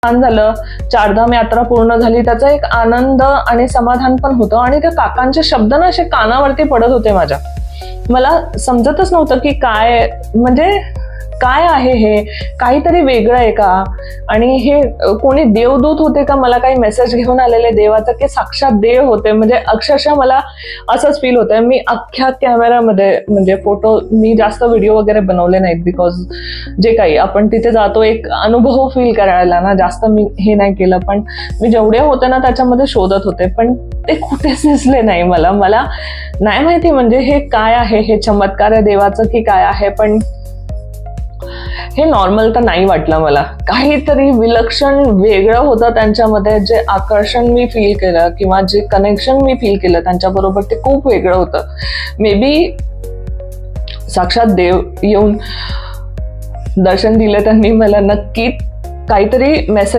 छान झालं, चारधाम यात्रा पूर्ण झाली, त्याचा एक आनंद आणि समाधान पण होतं. आणि त्या काकांचे शब्द ना असे कानावरती पडत होते माझ्या. मला समजतच नव्हतं की काय म्हणजे काय आहे हे, काहीतरी वेगळं आहे का, आणि हे कोणी देवदूत होते का, मला काही मेसेज घेऊन आलेले देवाचा, की साक्षात देव होते. म्हणजे अक्षरशः मला असंच फील होतंय. मी अख्ख्या कॅमेरामध्ये म्हणजे फोटो, मी जास्त व्हिडिओ वगैरे बनवले नाहीत, बिकॉज जे काही आपण तिथे जातो एक अनुभव फील करायला ना, जास्त मी हे नाही केलं. पण मी जेवढे होते ना त्याच्यामध्ये शोधत होते, पण ते कुठेच दिसले नाही मला. मला नाही माहिती म्हणजे हे काय आहे, हे चमत्कार आहे देवाचं की काय आहे, पण हे नॉर्मल तर नाही वाटलं मला. काहीतरी विलक्षण वेगळं होतं त्यांच्यामध्ये. जे आकर्षण मी फील केलं किंवा जे कनेक्शन मी फील केलं त्यांच्याबरोबर, ते खूप वेगळं होतं. मे बी साक्षात देव येऊन दर्शन दिलं त्यांनी मला, नक्की काहीतरी मेसेज